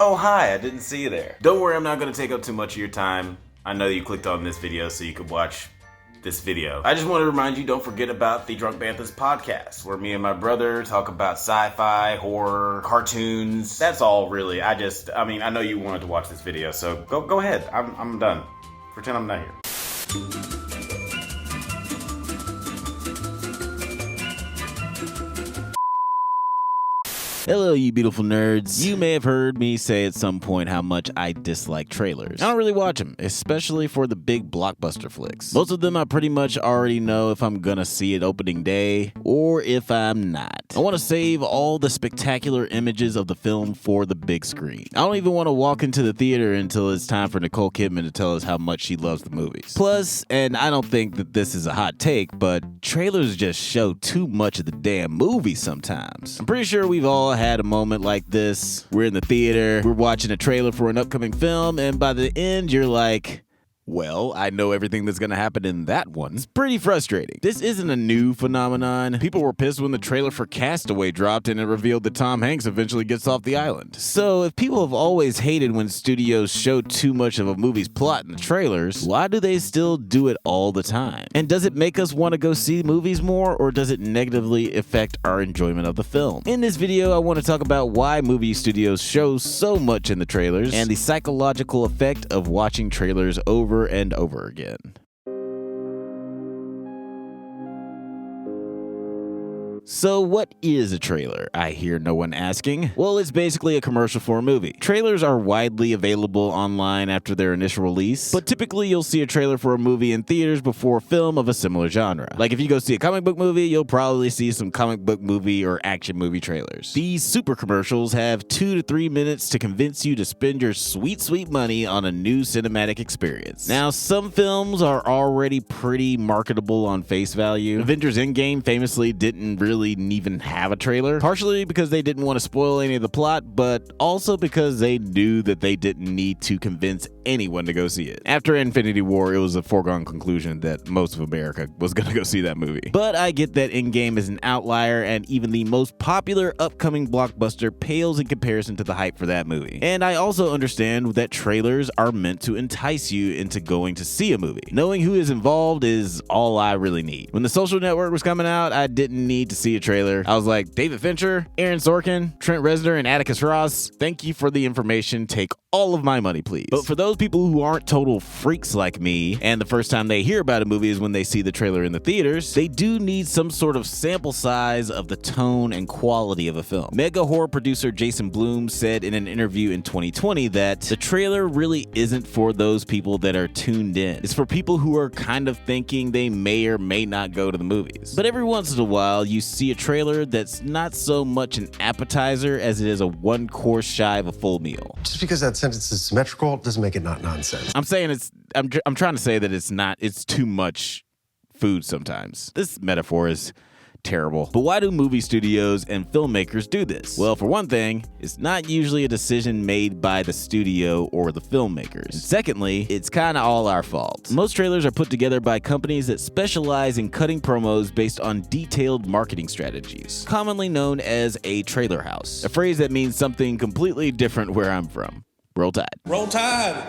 Oh, hi, I didn't see you there. Don't worry, I'm not gonna take up too much of your time. I know you clicked on this video so you could watch this video. I just want to remind you, don't forget about the Drunk Banthas podcast, where me and my brother talk about sci-fi, horror, cartoons. That's all really. I know you wanted to watch this video, so go ahead. I'm done. Pretend I'm not here. Hello, you beautiful nerds. You may have heard me say at some point how much I dislike trailers. I don't really watch them, especially for the big blockbuster flicks. Most of them I pretty much already know if I'm gonna see it opening day or if I'm not. I want to save all the spectacular images of the film for the big screen. I don't even want to walk into the theater until it's time for Nicole Kidman to tell us how much she loves the movies. Plus, and I don't think that this is a hot take, but trailers just show too much of the damn movie sometimes. I'm pretty sure we've all had a moment like this. We're in the theater, we're watching a trailer for an upcoming film, and by the end you're like, well, I know everything that's gonna happen in that one. It's pretty frustrating. This isn't a new phenomenon. People were pissed when the trailer for Castaway dropped and it revealed that Tom Hanks eventually gets off the island. So if people have always hated when studios show too much of a movie's plot in the trailers, why do they still do it all the time? And does it make us want to go see movies more, or does it negatively affect our enjoyment of the film? In this video, I want to talk about why movie studios show so much in the trailers and the psychological effect of watching trailers over and over again. So what is a trailer? I hear no one asking. Well, it's basically a commercial for a movie. Trailers are widely available online after their initial release, but typically you'll see a trailer for a movie in theaters before a film of a similar genre. Like if you go see a comic book movie, you'll probably see some comic book movie or action movie trailers. These super commercials have 2 to 3 minutes to convince you to spend your sweet, sweet money on a new cinematic experience. Now, some films are already pretty marketable on face value. Avengers Endgame famously didn't really even have a trailer, partially because they didn't want to spoil any of the plot, but also because they knew that they didn't need to convince anyone to go see it. After Infinity War, it was a foregone conclusion that most of America was gonna go see that movie. But I get that Endgame is an outlier, and even the most popular upcoming blockbuster pales in comparison to the hype for that movie. And I also understand that trailers are meant to entice you into going to see a movie. Knowing who is involved is all I really need. When The Social Network was coming out, I didn't need to see a trailer. I was like, David Fincher, Aaron Sorkin, Trent Reznor, and Atticus Ross, thank you for the information. Take all of my money, please. But for those people who aren't total freaks like me, and the first time they hear about a movie is when they see the trailer in the theaters, they do need some sort of sample size of the tone and quality of a film. Mega horror producer Jason Blum said in an interview in 2020 that the trailer really isn't for those people that are tuned in. It's for people who are kind of thinking they may or may not go to the movies. But every once in a while, you see a trailer that's not so much an appetizer as it is a one course shy of a full meal. Just because that sentence is symmetrical doesn't make it not nonsense. I'm trying to say that it's too much food sometimes. This metaphor is terrible. But why do movie studios and filmmakers do this? Well, for one thing, it's not usually a decision made by the studio or the filmmakers. And secondly, it's kind of all our fault. Most trailers are put together by companies that specialize in cutting promos based on detailed marketing strategies, commonly known as a trailer house, a phrase that means something completely different where I'm from. Roll Tide. Roll Tide!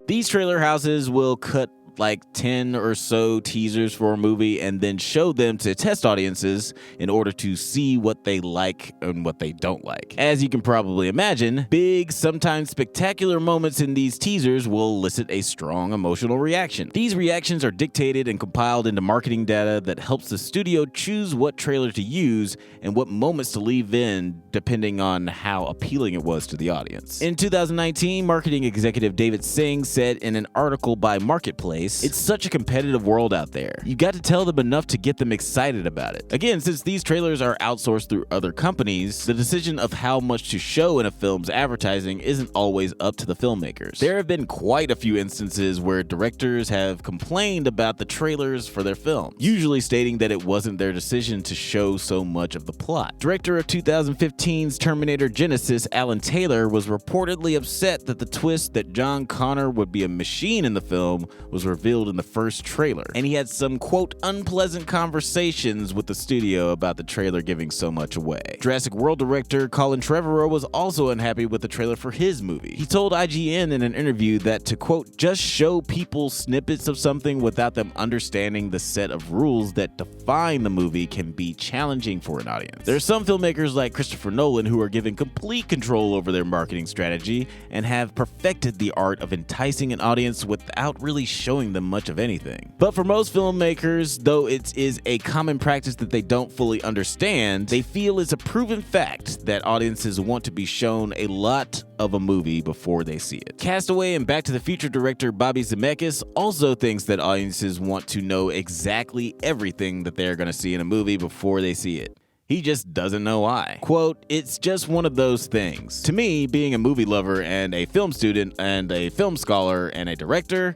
These trailer houses will cut like 10 or so teasers for a movie and then show them to test audiences in order to see what they like and what they don't like. As you can probably imagine, big, sometimes spectacular moments in these teasers will elicit a strong emotional reaction. These reactions are dictated and compiled into marketing data that helps the studio choose what trailer to use and what moments to leave in depending on how appealing it was to the audience. In 2019, marketing executive David Singh said in an article by Marketplace, it's such a competitive world out there. You got to tell them enough to get them excited about it. Again, since these trailers are outsourced through other companies, the decision of how much to show in a film's advertising isn't always up to the filmmakers. There have been quite a few instances where directors have complained about the trailers for their films, usually stating that it wasn't their decision to show so much of the plot. Director of 2015's Terminator Genisys, Alan Taylor, was reportedly upset that the twist that John Connor would be a machine in the film was revealed in the first trailer, and he had some, quote, unpleasant conversations with the studio about the trailer giving so much away. Jurassic World director Colin Trevorrow was also unhappy with the trailer for his movie. He told IGN in an interview that to, quote, just show people snippets of something without them understanding the set of rules that define the movie can be challenging for an audience. There are some filmmakers like Christopher Nolan who are given complete control over their marketing strategy and have perfected the art of enticing an audience without really showing them much of anything. But for most filmmakers, though it is a common practice that they don't fully understand, they feel it's a proven fact that audiences want to be shown a lot of a movie before they see it. Castaway and Back to the Future director Bobby Zemeckis also thinks that audiences want to know exactly everything that they're going to see in a movie before they see it. He just doesn't know why. Quote, it's just one of those things. To me, being a movie lover and a film student and a film scholar and a director,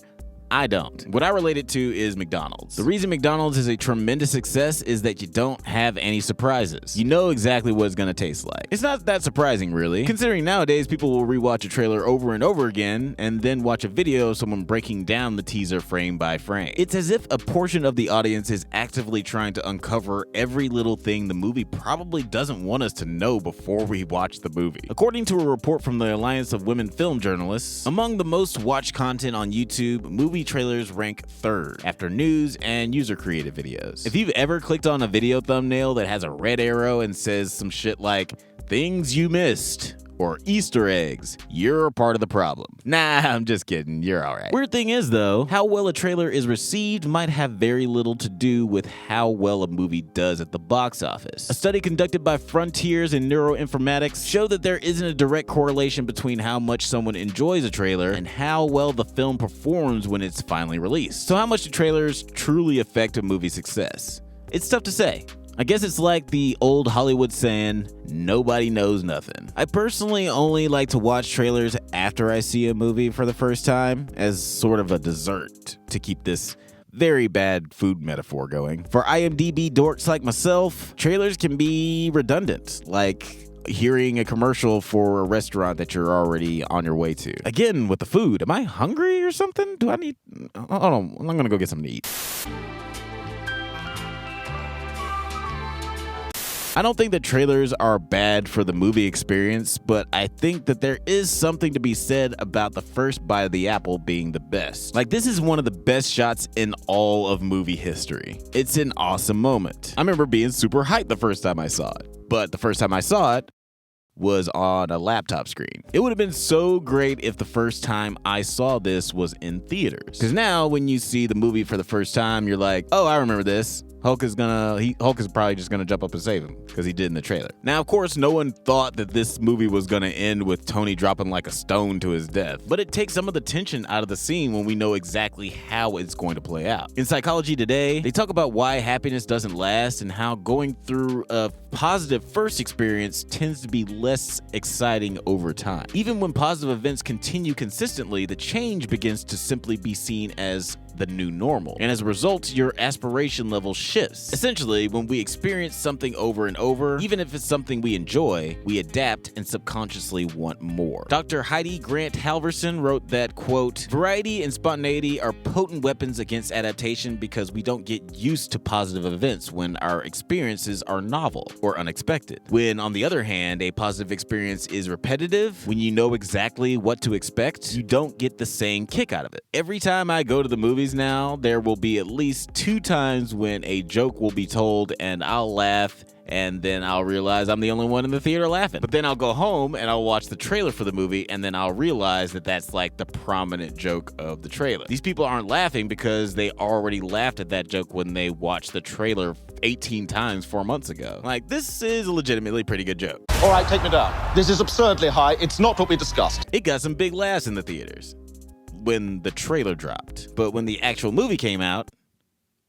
I don't. What I relate it to is McDonald's. The reason McDonald's is a tremendous success is that you don't have any surprises. You know exactly what it's gonna taste like. It's not that surprising, really, considering nowadays people will rewatch a trailer over and over again and then watch a video of someone breaking down the teaser frame by frame. It's as if a portion of the audience is actively trying to uncover every little thing the movie probably doesn't want us to know before we watch the movie. According to a report from the Alliance of Women Film Journalists, among the most watched content on YouTube, movie trailers rank third after news and user-created videos. If you've ever clicked on a video thumbnail that has a red arrow and says some shit like, things you missed, or Easter eggs, you're a part of the problem. Nah, I'm just kidding, you're alright. Weird thing is though, how well a trailer is received might have very little to do with how well a movie does at the box office. A study conducted by Frontiers in Neuroinformatics showed that there isn't a direct correlation between how much someone enjoys a trailer and how well the film performs when it's finally released. So how much do trailers truly affect a movie's success? It's tough to say. I guess it's like the old Hollywood saying, nobody knows nothing. I personally only like to watch trailers after I see a movie for the first time as sort of a dessert to keep this very bad food metaphor going. For IMDb dorks like myself, trailers can be redundant, like hearing a commercial for a restaurant that you're already on your way to. Again, with the food, am I hungry or something? Do I need... Hold on, I'm gonna go get something to eat. I don't think that trailers are bad for the movie experience, but I think that there is something to be said about the first bite of the apple being the best. Like, this is one of the best shots in all of movie history. It's an awesome moment. I remember being super hyped the first time I saw it, but the first time I saw it was on a laptop screen. It would have been so great if the first time I saw this was in theaters. Because now when you see the movie for the first time, you're like, oh, I remember this. Hulk is probably just gonna jump up and save him because he did in the trailer. Now, of course, no one thought that this movie was gonna end with Tony dropping like a stone to his death, but it takes some of the tension out of the scene when we know exactly how it's going to play out. In Psychology Today, they talk about why happiness doesn't last and how going through a positive first experience tends to be less exciting over time. Even when positive events continue consistently, the change begins to simply be seen as the new normal. And as a result, your aspiration level shifts. Essentially, when we experience something over and over, even if it's something we enjoy, we adapt and subconsciously want more. Dr. Heidi Grant Halverson wrote that, quote, variety and spontaneity are potent weapons against adaptation because we don't get used to positive events when our experiences are novel or unexpected. When, on the other hand, a positive experience is repetitive, when you know exactly what to expect, you don't get the same kick out of it. Every time I go to the movies now, there will be at least 2 times when a joke will be told and I'll laugh and then I'll realize I'm the only one in the theater laughing. But then I'll go home and I'll watch the trailer for the movie and then I'll realize that that's like the prominent joke of the trailer. These people aren't laughing because they already laughed at that joke when they watched the trailer 18 times 4 months ago. Like, this is a legitimately pretty good joke. All right, take me down. This is absurdly high. It's not what we discussed. It got some big laughs in the theaters when the trailer dropped. But when the actual movie came out,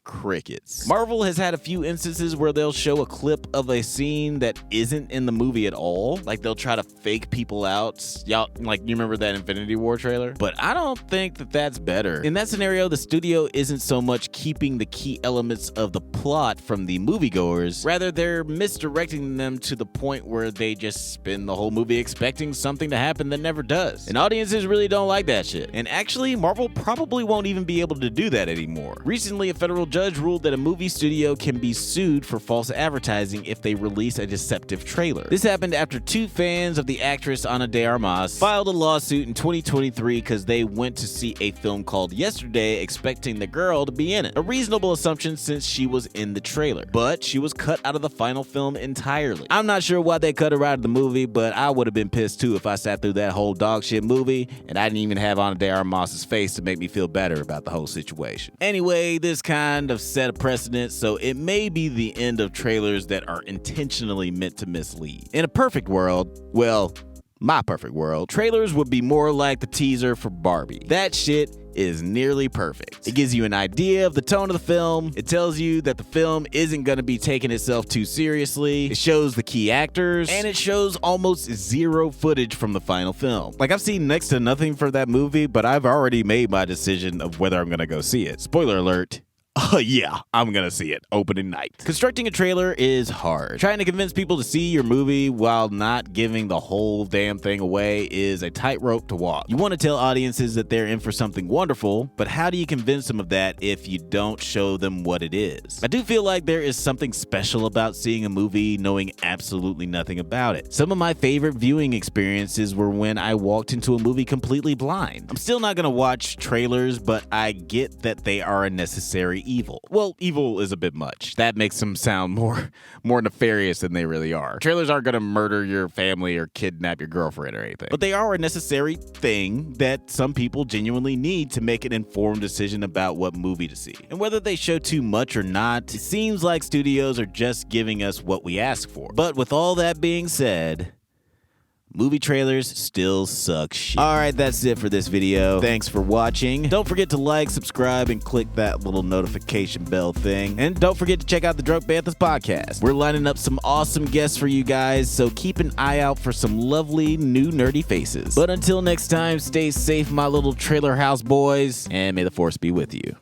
crickets. Marvel has had a few instances where they'll show a clip of a scene that isn't in the movie at all. Like they'll try to fake people out. Y'all, like, you remember that Infinity War trailer? But I don't think that that's better. In that scenario, the studio isn't so much keeping the key elements of the plot from the moviegoers, rather they're misdirecting them to the point where they just spend the whole movie expecting something to happen that never does. And audiences really don't like that shit. And actually, Marvel probably won't even be able to do that anymore. Recently, a federal judge ruled that a movie studio can be sued for false advertising if they release a deceptive trailer. This happened after 2 fans of the actress Ana de Armas filed a lawsuit in 2023 because they went to see a film called Yesterday expecting the girl to be in it. A reasonable assumption since she was in the trailer, but she was cut out of the final film entirely. I'm not sure why they cut her out of the movie, but I would have been pissed too if I sat through that whole dog shit movie and I didn't even have Ana de Armas' face to make me feel better about the whole situation. Anyway, this kind of set a precedent, so it may be the end of trailers that are intentionally meant to mislead. In a perfect world, well, my perfect world, trailers would be more like the teaser for Barbie. That shit is nearly perfect. It gives you an idea of the tone of the film. It tells you that the film isn't going to be taking itself too seriously. It shows the key actors, and it shows almost zero footage from the final film. Like, I've seen next to nothing for that movie, but I've already made my decision of whether I'm going to go see it. Spoiler alert. Yeah, I'm gonna see it opening night. Constructing a trailer is hard. Trying to convince people to see your movie while not giving the whole damn thing away is a tightrope to walk. You want to tell audiences that they're in for something wonderful, but how do you convince them of that if you don't show them what it is? I do feel like there is something special about seeing a movie knowing absolutely nothing about it. Some of my favorite viewing experiences were when I walked into a movie completely blind. I'm still not gonna watch trailers, but I get that they are a necessary evil. Well, evil is a bit much. That makes them sound more nefarious than they really are. Trailers aren't gonna murder your family or kidnap your girlfriend or anything. But they are a necessary thing that some people genuinely need to make an informed decision about what movie to see. And whether they show too much or not, it seems like studios are just giving us what we ask for. But with all that being said, movie trailers still suck shit. Alright, that's it for this video. Thanks for watching. Don't forget to like, subscribe, and click that little notification bell thing. And don't forget to check out the Drunk Banthas podcast. We're lining up some awesome guests for you guys, so keep an eye out for some lovely new nerdy faces. But until next time, stay safe, my little trailer house boys, and may the force be with you.